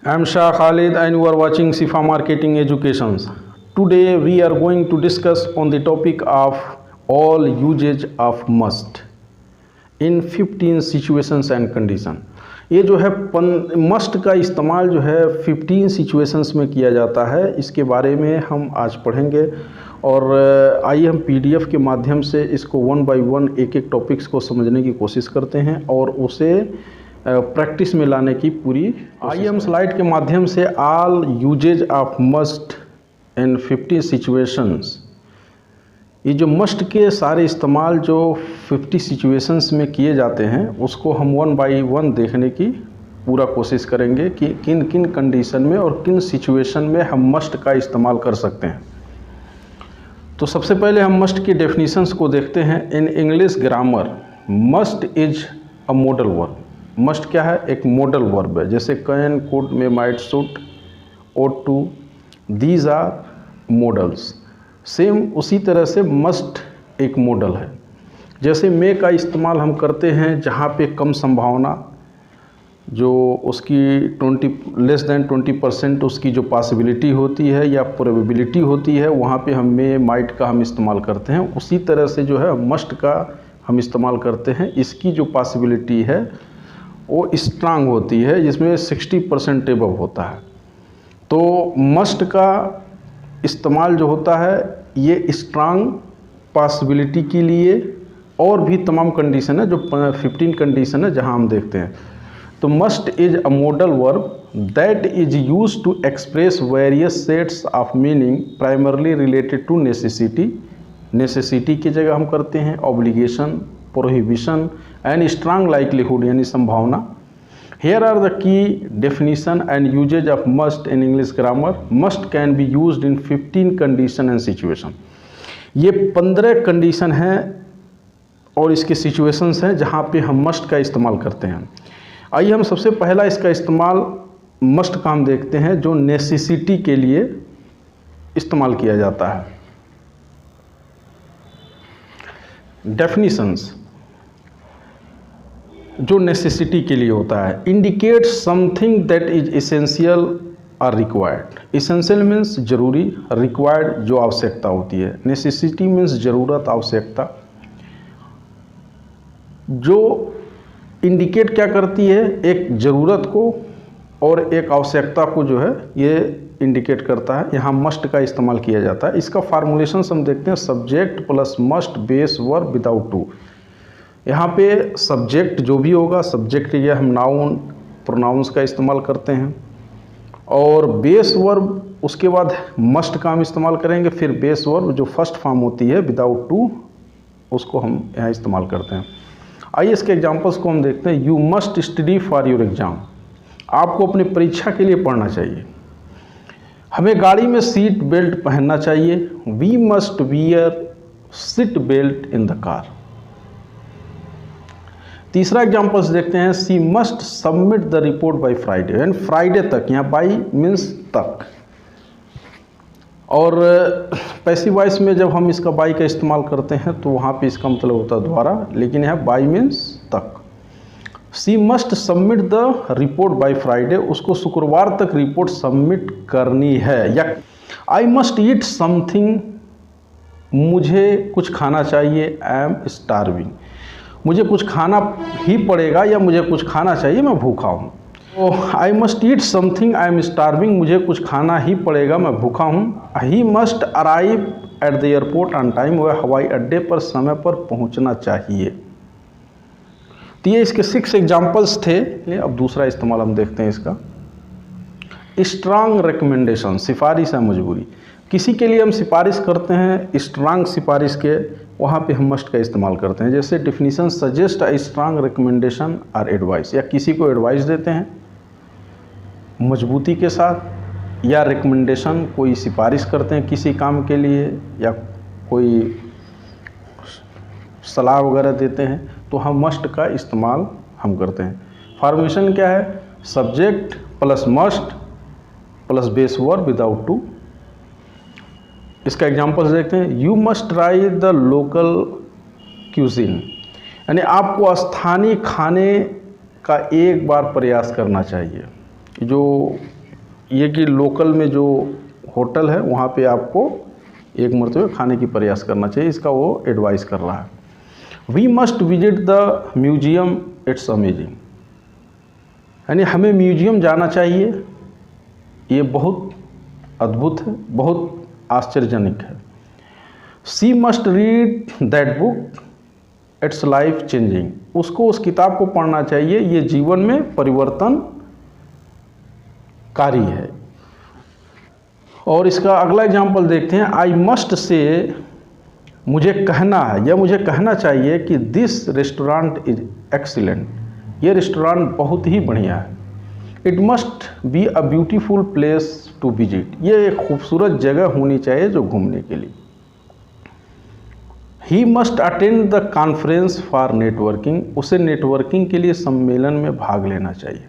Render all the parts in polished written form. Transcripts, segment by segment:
I am Shah Khalid and you are watching Sifa Marketing Educations. Today we are going to discuss on the topic of all usage of must in 15 situations and condition. ये जो है must का इस्तेमाल जो है 15 situations में किया जाता है, इसके बारे में हम आज पढ़ेंगे। और आइए हम पीडीएफ के माध्यम से इसको वन बाय वन एक एक टॉपिक्स को समझने की कोशिश करते हैं और उसे प्रैक्टिस में लाने की पूरी। आइए हम स्लाइड के माध्यम से all usages of must in 50 situations, ये जो मस्ट के सारे इस्तेमाल जो 50 सिचुएशंस में किए जाते हैं उसको हम वन बाय वन देखने की पूरा कोशिश करेंगे कि किन किन कंडीशन में और किन सिचुएशन में हम मस्ट का इस्तेमाल कर सकते हैं। तो सबसे पहले हम मस्ट की डेफिनेशंस को देखते हैं। In English grammar must is a modal verb. Must क्या है? एक मॉडल वर्ब है, जैसे can, could, may, might, should, ought to, these are modals. Same उसी तरह से मस्ट एक मॉडल है। जैसे मे का इस्तेमाल हम करते हैं जहाँ पे कम संभावना, जो उसकी 20% उसकी जो पॉसिबिलिटी होती है या प्रोबेबिलिटी होती है, वहाँ पे हम मे, माइट का हम इस्तेमाल करते हैं। उसी तरह से जो है मस्ट का हम इस्तेमाल करते हैं। इसकी जो पॉसिबिलिटी है वो स्ट्रांग होती है, जिसमें 60% एबव होता है। तो मस्ट का इस्तेमाल जो होता है ये स्ट्रांग पॉसिबिलिटी के लिए और भी तमाम कंडीशन है, जो 15 कंडीशन है जहां हम देखते हैं। तो must is a modal verb that is used to express various sets of meaning primarily related to necessity. Necessity की जगह हम करते हैं obligation, prohibition and strong likelihood यानी संभावना। Here are the key definition and usage of must in English grammar. Must can be used in 15 condition and situation. ये 15 condition हैं और इसके सिचुएशंस हैं जहाँ पे हम मस्ट का इस्तेमाल करते हैं। आइए हम सबसे पहला इसका इस्तेमाल मस्ट का हम देखते हैं, जो नेसेसिटी के लिए इस्तेमाल किया जाता है। डेफिनेशंस जो नेसेसिटी के लिए होता है, indicate something that is essential और रिक्वायर्ड। इसेंशियल मीन्स जरूरी, रिक्वायर्ड जो आवश्यकता होती है। नेसेसिटी मीन्स जरूरत, आवश्यकता। जो इंडिकेट क्या करती है? एक ज़रूरत को और एक आवश्यकता को जो है ये इंडिकेट करता है। यहाँ मस्ट का इस्तेमाल किया जाता है। इसका फार्मूलेशन हम देखते हैं, subject plus must base verb without to. यहाँ पे सब्जेक्ट जो भी होगा, सब्जेक्ट या हम नाउन, प्रोनाउंस का इस्तेमाल करते हैं, और बेस वर्ब उसके बाद मस्ट का हम इस्तेमाल करेंगे। फिर बेस वर्ब जो फर्स्ट फॉर्म होती है विदाउट टू, उसको हम यहाँ इस्तेमाल करते हैं। आइए इसके एग्जांपल्स को हम देखते हैं। You must study for your exam. आपको अपनी परीक्षा के लिए पढ़ना चाहिए। हमें गाड़ी में सीट बेल्ट पहनना चाहिए। We must wear seat belt in the car. तीसरा एग्जाम्पल्स देखते हैं। She must submit the report by Friday, यानी फ्राइडे तक, यहाँ बाई मीन्स तक। और पैसिव वॉइस में जब हम इसका बाई का इस्तेमाल करते हैं तो वहाँ पे इसका मतलब होता है द्वारा, लेकिन यहाँ बाई मीन्स तक। She must submit the report by Friday, उसको शुक्रवार तक रिपोर्ट सबमिट करनी है। या आई मस्ट ईट समथिंग, मुझे कुछ खाना चाहिए। आई एम स्टार्विंग, मुझे कुछ खाना ही पड़ेगा या मुझे कुछ खाना चाहिए, मैं भूखा हूँ। तो I must eat something, I am starving, मुझे कुछ खाना ही पड़ेगा, मैं भूखा हूँ। He must arrive at the airport on time, वह हवाई अड्डे पर समय पर पहुँचना चाहिए। तो ये इसके 6 एग्जाम्पल्स थे। अब दूसरा इस्तेमाल हम देखते हैं इसका। स्ट्रांग रिकमेंडेशन, सिफारिश है मजबूरी। किसी के लिए हम सिफारिश करते हैं, स्ट्रांग सिफारिश के, वहाँ पे हम मस्ट का इस्तेमाल करते हैं। जैसे definition, suggest a strong recommendation और एडवाइस, या किसी को एडवाइस देते हैं मजबूती के साथ, या रिकमेंडेशन कोई सिफारिश करते हैं किसी काम के लिए, या कोई सलाह वगैरह देते हैं, तो हम मस्ट का इस्तेमाल हम करते हैं। फॉर्मेशन क्या है? Subject plus must plus base verb without to. इसका एग्जांपल्स देखते हैं। You must try the local cuisine, यानी आपको स्थानीय खाने का एक बार प्रयास करना चाहिए। जो ये कि लोकल में जो होटल है वहाँ पे आपको एक मरतबा खाने की प्रयास करना चाहिए, इसका वो एडवाइस कर रहा है। We must visit the museum, it's amazing, यानी हमें म्यूजियम जाना चाहिए, ये बहुत अद्भुत है, बहुत आश्चर्यजनक है। She must read that book, it's life changing, उसको उस किताब को पढ़ना चाहिए, ये जीवन में परिवर्तनकारी है। और इसका अगला एग्जाम्पल देखते हैं। आई मस्ट से, मुझे कहना है या मुझे कहना चाहिए कि दिस रेस्टोरेंट इज एक्सीलेंट, ये रेस्टोरेंट बहुत ही बढ़िया है। It must be a beautiful place to visit, ये एक खूबसूरत जगह होनी चाहिए जो घूमने के लिए। He must attend the conference for networking, उसे नेटवर्किंग के लिए सम्मेलन में भाग लेना चाहिए।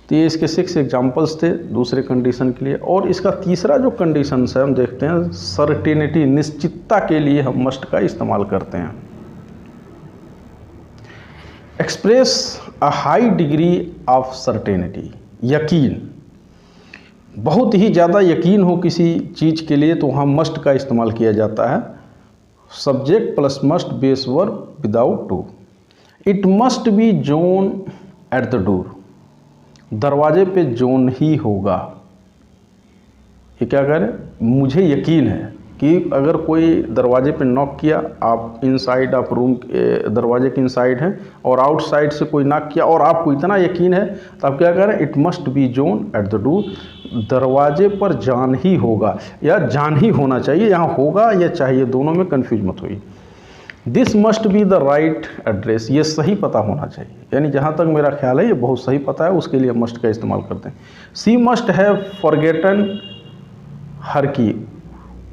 तो ये इसके 6 एग्जाम्पल्स थे दूसरे कंडीशन के लिए। और इसका तीसरा जो कंडीशन है हम देखते हैं, सर्टेनिटी, निश्चितता के लिए हम मस्ट का इस्तेमाल करते हैं। Express a high degree of certainty, यकीन, बहुत ही ज़्यादा यकीन हो किसी चीज़ के लिए तो वहाँ मस्ट का इस्तेमाल किया जाता है। Subject plus must base verb without to. It must be John at the door, दरवाजे पे जोन ही होगा। ये क्या करें, मुझे यकीन है कि अगर कोई दरवाजे पे नॉक किया, आप इनसाइड आप रूम के दरवाजे के इनसाइड हैं और आउटसाइड से कोई नॉक किया और आपको इतना यकीन है तो आप क्या करें, it must be John at the door, दरवाजे पर जान ही होगा या जान ही होना चाहिए, यहाँ होगा या चाहिए, दोनों में कन्फ्यूज मत होइए। This must be the right address, ये सही पता होना चाहिए, यानी जहाँ तक मेरा ख्याल है ये बहुत सही पता है, उसके लिए मस्ट का इस्तेमाल करते हैं। सी मस्ट हैव फॉरगेटन हर की,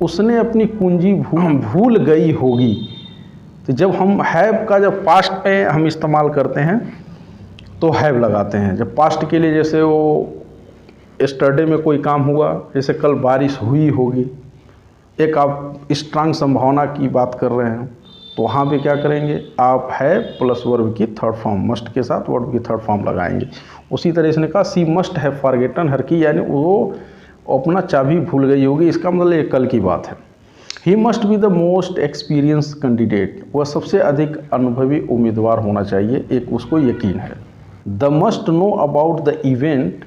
उसने अपनी कुंजी भूल गई होगी। तो जब हम हैव का जब पास्ट पे हम इस्तेमाल करते हैं तो हैव लगाते हैं। जब पास्ट के लिए, जैसे वो यस्टरडे में कोई काम हुआ, जैसे कल बारिश हुई होगी, एक आप स्ट्रांग संभावना की बात कर रहे हैं, तो वहाँ पे क्या करेंगे, आप है प्लस वर्ब की थर्ड फॉर्म, मस्ट के साथ वर्ब की थर्ड फॉर्म लगाएंगे। उसी तरह इसने कहा सी मस्ट हैव फॉरगेटन हर की, यानी वो अपना चाबी भूल गई होगी, इसका मतलब ये कल की बात है। ही must be the most experience candidate, वह सबसे अधिक अनुभवी उम्मीदवार होना चाहिए, एक उसको यकीन है। The must know about the event,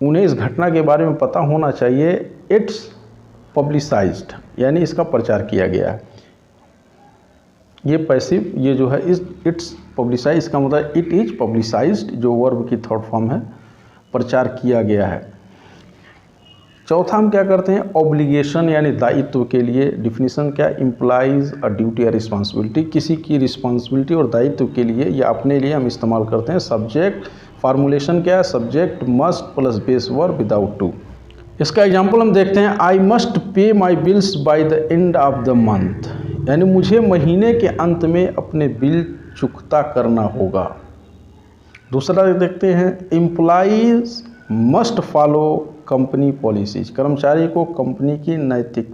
उन्हें इस घटना के बारे में पता होना चाहिए। इट्स पब्लिसाइज्ड, यानी इसका प्रचार किया गया है। ये पैसिव, ये जो है इट्स पब्लिसाइज, इसका मतलब इट इज पब्लिसाइज्ड, जो वर्ब की थर्ड फॉर्म है, प्रचार किया गया है। चौथा हम क्या करते हैं, ऑब्लिगेशन यानी दायित्व के लिए डिफिनीशन क्या, इम्प्लाइज अ ड्यूटी या रिस्पॉन्सिबिलिटी, किसी की रिस्पॉन्सिबिलिटी और दायित्व के लिए या अपने लिए हम इस्तेमाल करते हैं। सब्जेक्ट फार्मूलेशन क्या है, subject must plus base verb without to. इसका एग्जांपल हम देखते हैं। I must pay my bills by the end of the month, यानी मुझे महीने के अंत में अपने बिल चुकता करना होगा। दूसरा देखते हैं, employees must follow company policies, कर्मचारी को कंपनी की नैतिक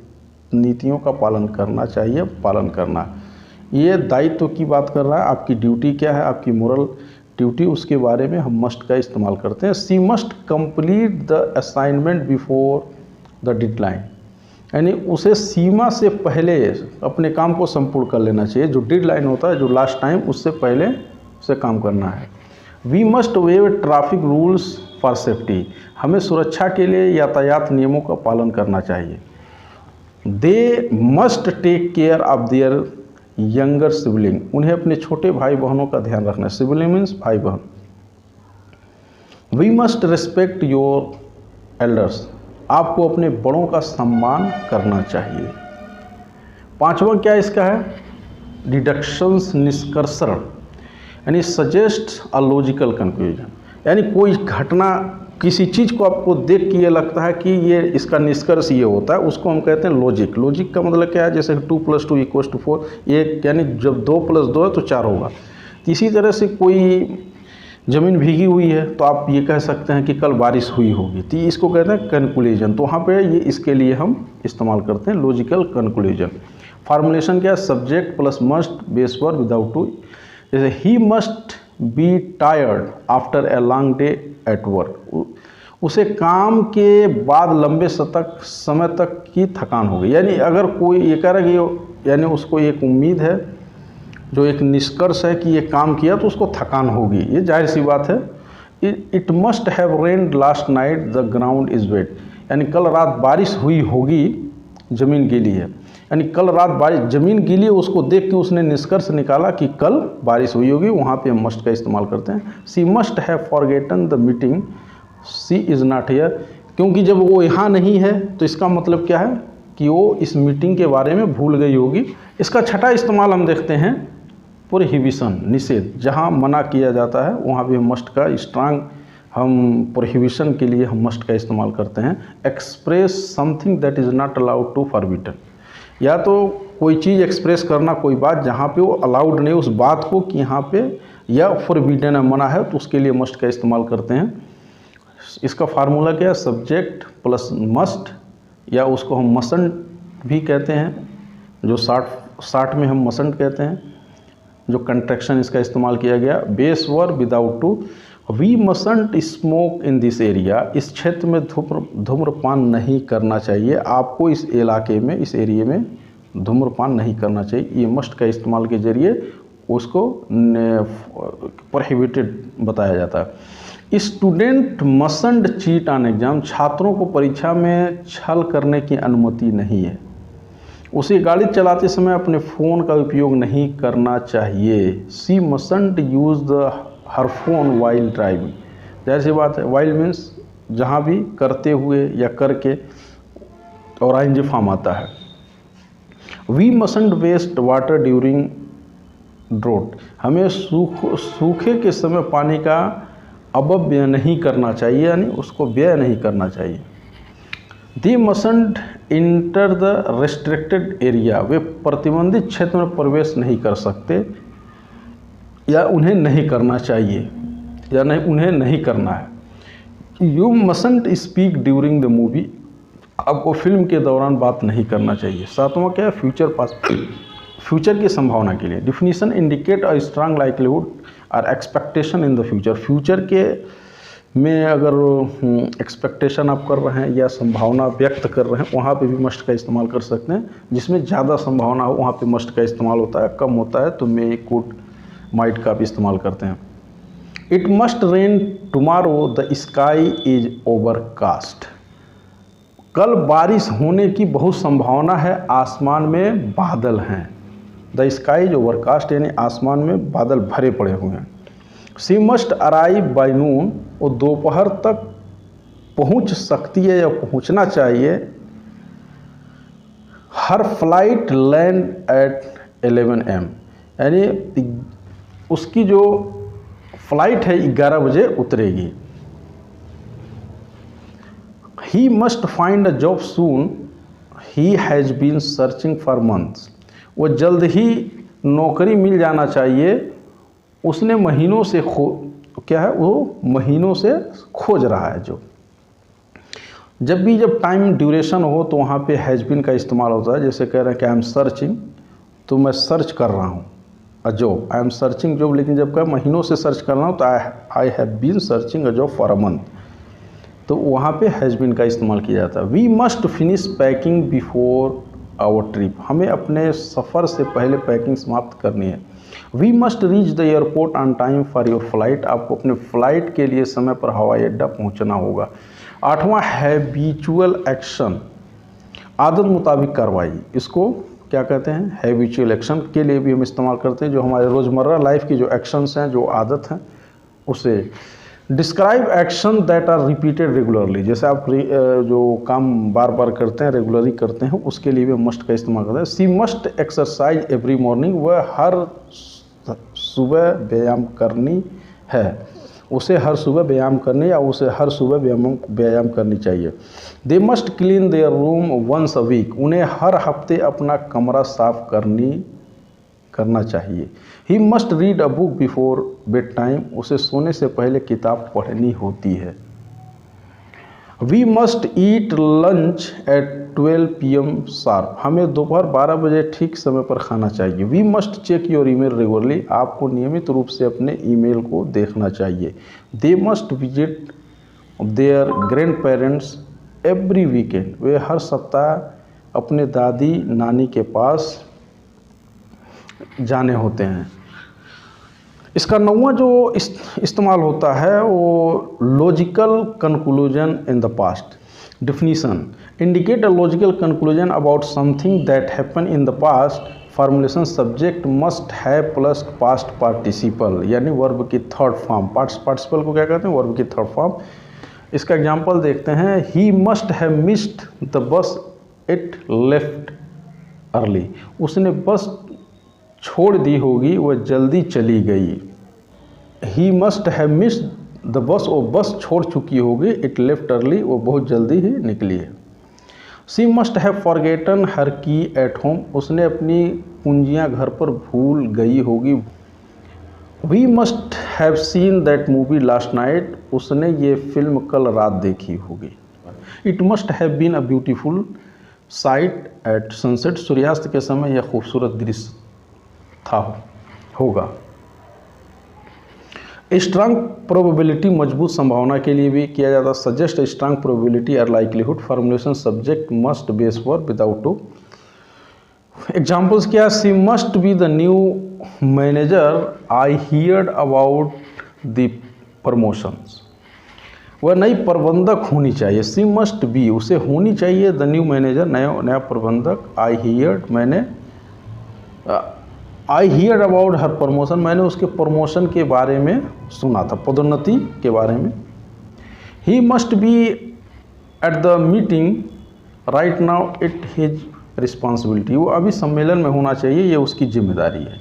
नीतियों का पालन करना चाहिए, पालन करना। ये दायित्व की बात कर रहा है, आपकी ड्यूटी क्या है, आपकी मोरल ड्यूटी, उसके बारे में हम मस्ट का इस्तेमाल करते हैं। She must complete the assignment before the deadline, यानी उसे सीमा से पहले अपने काम को संपूर्ण कर लेना चाहिए। जो डेडलाइन होता है, जो लास्ट टाइम, उससे पहले उसे काम करना है। We must wave traffic rules for safety, हमें सुरक्षा के लिए यातायात नियमों का पालन करना चाहिए। They must take care of their younger sibling, उन्हें अपने छोटे भाई बहनों का ध्यान रखना है। सिबलिंग मीन्स भाई बहन। We must respect your elders, आपको अपने बड़ों का सम्मान करना चाहिए। पांचवा क्या इसका है, डिडक्शंस, निष्कर्षण, यानी सजेस्ट अ लॉजिकल कंक्लूजन, यानी कोई घटना, किसी चीज़ को आपको देख के ये लगता है कि ये इसका निष्कर्ष ये होता है, उसको हम कहते हैं लॉजिक। लॉजिक का मतलब क्या है, जैसे 2 + 2 = 4, ये यानी जब 2 + 2 है तो 4 होगा। इसी तरह से कोई ज़मीन भीगी हुई है तो आप ये कह सकते हैं कि कल बारिश हुई होगी, तो इसको कहते हैं कंक्लूजन। तो वहाँ पे ये इसके लिए हम इस्तेमाल करते हैं लॉजिकल कंक्लूजन। फार्मूलेशन क्या है, subject plus must base verb without to. जैसे he must be tired after a long day at work. उसे काम के बाद लंबे समय तक की थकान हो गई। यानी अगर कोई ये कह रहा है कि यानी उसको एक उम्मीद है, जो एक निष्कर्ष है कि ये काम किया तो उसको थकान होगी, ये जाहिर सी बात है। It must have rained last night the ground is wet. यानी कल रात बारिश हुई होगी, ज़मीन गीली है। यानी कल रात बारिश, ज़मीन गीली है, उसको देख के उसने निष्कर्ष निकाला कि कल बारिश हुई होगी, वहाँ पे हम मस्ट का इस्तेमाल करते हैं। She must have forgotten the meeting she is not here. क्योंकि जब वो यहाँ नहीं है तो इसका मतलब क्या है कि वो इस मीटिंग के बारे में भूल गई होगी। इसका छठा इस्तेमाल हम देखते हैं, प्रोहिबिशन, निषेध। जहाँ मना किया जाता है वहाँ भी हम मस्ट का स्ट्रांग, हम प्रोहिबिशन के लिए हम मस्ट का इस्तेमाल करते हैं। Express something that is not allowed to forbidden. या तो कोई चीज़ एक्सप्रेस करना, कोई बात जहाँ पे वो अलाउड नहीं उस बात को कि यहाँ पे या फॉरबिडन है, मना है, तो उसके लिए मस्ट का इस्तेमाल करते हैं। इसका फार्मूला क्या है, सब्जेक्ट प्लस मस्ट, या उसको हम मसंट भी कहते हैं, जो शार्ट में हम मसंट कहते हैं, जो कंट्रैक्शन इसका इस्तेमाल किया गया। Base verb without to. We mustn't smoke in this area. इस क्षेत्र में धूम्रपान नहीं करना चाहिए। आपको इस इलाके में, इस एरिया में धूम्रपान नहीं करना चाहिए। ये मस्ट का इस्तेमाल के जरिए उसको प्रोहिबिटेड बताया जाता है। Student mustn't cheat on exam. छात्रों को परीक्षा में छल करने की अनुमति नहीं है। उसे गाड़ी चलाते समय अपने फ़ोन का उपयोग नहीं करना चाहिए। She mustn't use the her phone while driving. जाहिर सी बात है, वाइल मीन्स जहाँ भी, करते हुए या करके, और आइंजी फॉर्म आता है। We mustn't waste water during drought. हमें सूखे के समय पानी का अपव्यय नहीं करना चाहिए, यानी उसको व्यय नहीं करना चाहिए। दे मसंट इंटर द रेस्ट्रिक्टेड एरिया। वे प्रतिबंधित क्षेत्र में प्रवेश नहीं कर सकते, या उन्हें नहीं करना चाहिए, या नहीं उन्हें नहीं करना है। You mustn't speak during the movie. आपको फिल्म के दौरान बात नहीं करना चाहिए। सातवां क्या है, फ्यूचर पास्ट, फ्यूचर की संभावना के लिए। Definition indicate a strong likelihood or expectation in the future. Future के में अगर एक्सपेक्टेशन आप कर रहे हैं या संभावना व्यक्त कर रहे हैं, वहाँ पे भी मस्ट का इस्तेमाल कर सकते हैं। जिसमें ज़्यादा संभावना हो वहाँ पे मस्ट का इस्तेमाल होता है, कम होता है तो मे, कुड, माइट का भी इस्तेमाल करते हैं। It must rain tomorrow the sky is overcast. कल बारिश होने की बहुत संभावना है, आसमान में बादल हैं। द स्काई इज ओवरकास्ट यानी आसमान में बादल भरे पड़े हुए हैं। She must arrive by noon. वो दोपहर तक पहुंच सकती है या पहुंचना चाहिए। हर फ्लाइट लैंड एट 11 AM। यानी उसकी जो फ्लाइट है 11 बजे उतरेगी। He must find a job soon. He has been searching for months. वो जल्द ही नौकरी मिल जाना चाहिए, उसने महीनों से क्या है, वो महीनों से खोज रहा है। जो जब टाइम ड्यूरेशन हो तो वहाँ पे हैज़ बीन का इस्तेमाल होता है। जैसे कह रहे हैं कि आई एम सर्चिंग, तो मैं सर्च कर रहा हूँ a job, I am searching job. लेकिन जब कह महीनों से सर्च कर रहा हूँ तो I have been searching a job for a month, तो वहाँ पे हैज़ बीन का इस्तेमाल किया जाता है। We must finish packing before our trip. हमें अपने सफ़र से पहले पैकिंग समाप्त करनी है। We must reach the airport on time for your flight. आपको अपने फ्लाइट के लिए समय पर हवाई अड्डा पहुँचना होगा। आठवां, हैबिचुअल एक्शन, आदत मुताबिक कार्रवाई। इसको क्या कहते हैं, हैबिचुअल एक्शन के लिए भी हम इस्तेमाल करते हैं। जो हमारे रोज़मर्रा लाइफ की जो एक्शंस हैं, जो आदत हैं, उसे। Describe action that are repeated regularly. जैसे आप जो काम बार बार करते हैं, रेगुलरली करते हैं, उसके लिए भी मस्ट का इस्तेमाल करते हैं। She must exercise every morning. वह हर सुबह व्यायाम करनी है, उसे हर सुबह व्यायाम करनी, या उसे हर सुबह व्यायाम करनी चाहिए। They must clean their room once a week. उन्हें हर हफ्ते अपना कमरा साफ करना चाहिए। He must read a book before bed time. उसे सोने से पहले किताब पढ़नी होती है। We must eat lunch at 12 PM sharp, हमें दोपहर 12 बजे ठीक समय पर खाना चाहिए। We must check your email regularly, आपको नियमित रूप से अपने ईमेल को देखना चाहिए। They must visit their grandparents every weekend, वे हर सप्ताह अपने दादी नानी के पास जाने होते हैं। इसका 9वां जो इस्तेमाल होता है वो logical conclusion in the past. Definition, indicate a logical conclusion about something that happen in the past. Formulation, subject must have plus past participle, यानी वर्ब की थर्ड फॉर्म। पार्टिसिपल को क्या कहते हैं? वर्ब की थर्ड फॉर्म। इसका example देखते हैं। He must have missed the bus it left early, उसने बस छोड़ दी होगी, वह जल्दी चली गई। He must have missed the bus, वो बस छोड़ चुकी होगी। इट लेफ्ट अर्ली, वो बहुत जल्दी ही निकली है। शी मस्ट हैव फॉरगेटन हर की एट होम, उसने अपनी कुंजियाँ घर पर भूल गई होगी। We must have seen that movie last night, उसने ये फिल्म कल रात देखी होगी। It must have been a beautiful sight at sunset, सूर्यास्त के समय यह खूबसूरत दृश्य था होगा। स्ट्रांग प्रोबेबिलिटी, मजबूत संभावना के लिए भी किया जाता है। सजेस्ट स्ट्रांग प्रोबेबिलिटी और likelihood. Formulation, subject must base verb without to. Examples क्या? She must be the new manager, I heard about the promotions, वह नई प्रबंधक होनी चाहिए। सी मस्ट बी, उसे होनी चाहिए द न्यू मैनेजर, नया प्रबंधक। आई हियर्ड, मैंने I hear about her promotion, मैंने उसके प्रमोशन के बारे में सुना था, पदोन्नति के बारे में। ही must B at the meeting right now, it his responsibility, वो अभी सम्मेलन में होना चाहिए, ये उसकी जिम्मेदारी है।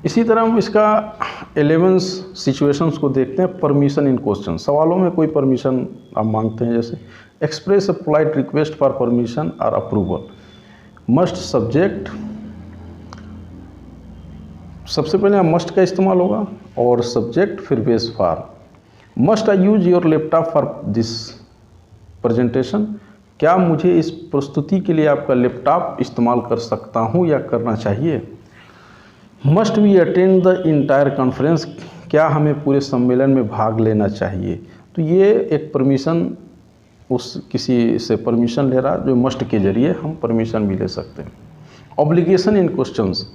इसी तरह हम इसका 11 सिचुएशंस को देखते हैं। परमिशन इन क्वेश्चन, सवालों में कोई परमिशन आप मांगते हैं, जैसे express a polite request for permission और अप्रूवल। मस्ट सब्जेक्ट, सबसे पहले मस्ट का इस्तेमाल होगा और सब्जेक्ट फिर base for. Must I use your laptop for this presentation, क्या मुझे इस प्रस्तुति के लिए आपका लैपटॉप इस्तेमाल कर सकता हूँ या करना चाहिए। Must we attend the entire conference, क्या हमें पूरे सम्मेलन में भाग लेना चाहिए। तो ये एक परमिशन, उस किसी से परमिशन ले रहा जो मस्ट के जरिए हम परमिशन भी ले सकते हैं। Obligation in questions,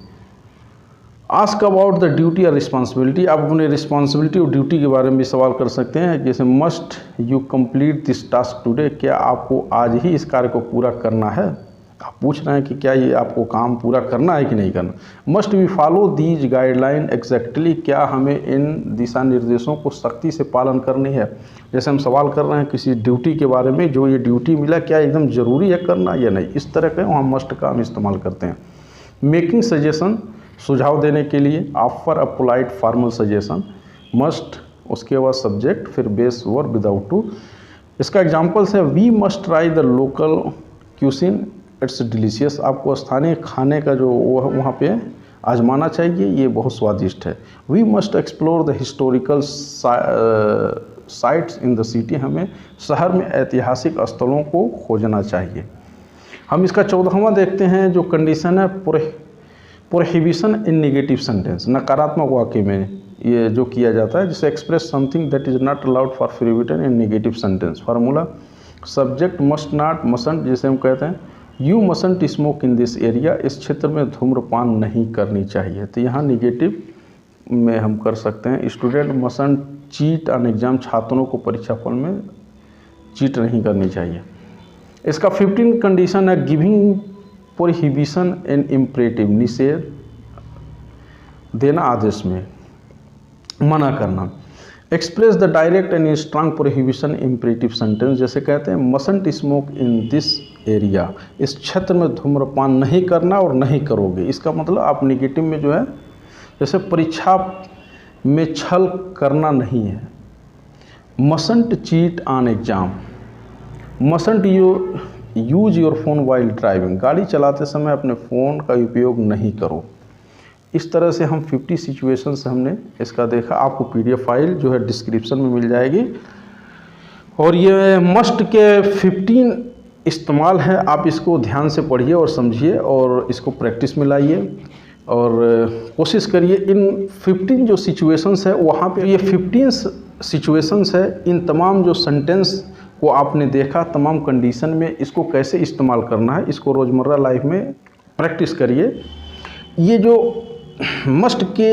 ask about the duty और रिस्पॉन्सिबिलिटी, आप अपने रिस्पॉन्सिबिलिटी और ड्यूटी के बारे में भी सवाल कर सकते हैं, जैसे must you complete this task today, क्या आपको आज ही इस कार्य को पूरा करना है। आप पूछ रहे हैं कि क्या ये आपको काम पूरा करना है कि नहीं करना। Must we follow these guideline exactly, क्या हमें इन दिशा निर्देशों को सख्ती से पालन करनी है। जैसे हम सवाल कर रहे हैं किसी ड्यूटी के बारे में, जो ये ड्यूटी मिला क्या एकदम ज़रूरी है करना या नहीं, इस तरह के वहाँ मस्ट का हम इस्तेमाल करते हैं। मेकिंग सजेशन, सुझाव देने के लिए। Offer a polite formal suggestion, must, उसके बाद सब्जेक्ट फिर बेस वर्ब विदाउट टू। इसका एग्जाम्पल्स है, we must try the local cuisine, it's delicious, आपको स्थानीय खाने का जो वहाँ पे आजमाना चाहिए, ये बहुत स्वादिष्ट है। We must explore the historical sites in the city, हमें शहर में ऐतिहासिक स्थलों को खोजना चाहिए। हम इसका 14वां देखते हैं, जो कंडीशन है प्रोहिबिशन इन नेगेटिव सेंटेंस, नकारात्मक वाक्य में ये जो किया जाता है, जिसे express something that is not allowed for prohibited in negative sentence. Formula, subject must not, mustn't, जिसे हम कहते हैं you mustn't smoke in this area, इस क्षेत्र में धूम्रपान नहीं करनी चाहिए। तो यहाँ निगेटिव में हम कर सकते हैं, student mustn't cheat on exam, छात्रों को परीक्षा फल में चीट नहीं करनी चाहिए। इसका 15 कंडीशन है, गिविंग प्रोहिबिशन इन इम्परेटिव, निषेध देना, आदेश में मना करना। Express the direct and strong prohibition imperative sentence, जैसे कहते हैं मसंट स्मोक इन दिस एरिया, इस क्षेत्र में धूम्रपान नहीं करना और नहीं करोगे। इसका मतलब आप निगेटिव में जो है, जैसे परीक्षा में छल करना नहीं है। Mustn't cheat on exam, mustn't use your phone while driving, गाड़ी चलाते समय अपने फ़ोन का उपयोग नहीं करो। इस तरह से हम 50 सिचुएशंस हमने इसका देखा। आपको PDF फाइल जो है डिस्क्रिप्शन में मिल जाएगी, और ये मस्ट के 15 इस्तेमाल है। आप इसको ध्यान से पढ़िए और समझिए और इसको प्रैक्टिस में लाइए और कोशिश करिए इन 15 जो सिचुएशंस है वहाँ पे ये 15 सिचुएशंस है, इन तमाम जो सेंटेंस को आपने देखा, तमाम कंडीशन में इसको कैसे इस्तेमाल करना है, इसको रोज़मर्रा लाइफ में प्रैक्टिस करिए। ये जो मस्ट के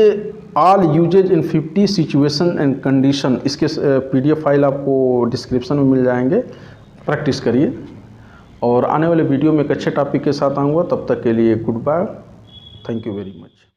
all usages in 50 situation and condition, इसके PDF फाइल आपको डिस्क्रिप्शन में मिल जाएंगे। प्रैक्टिस करिए और आने वाले वीडियो में एक अच्छे टॉपिक के साथ आऊँगा। तब तक के लिए goodbye, thank you very much.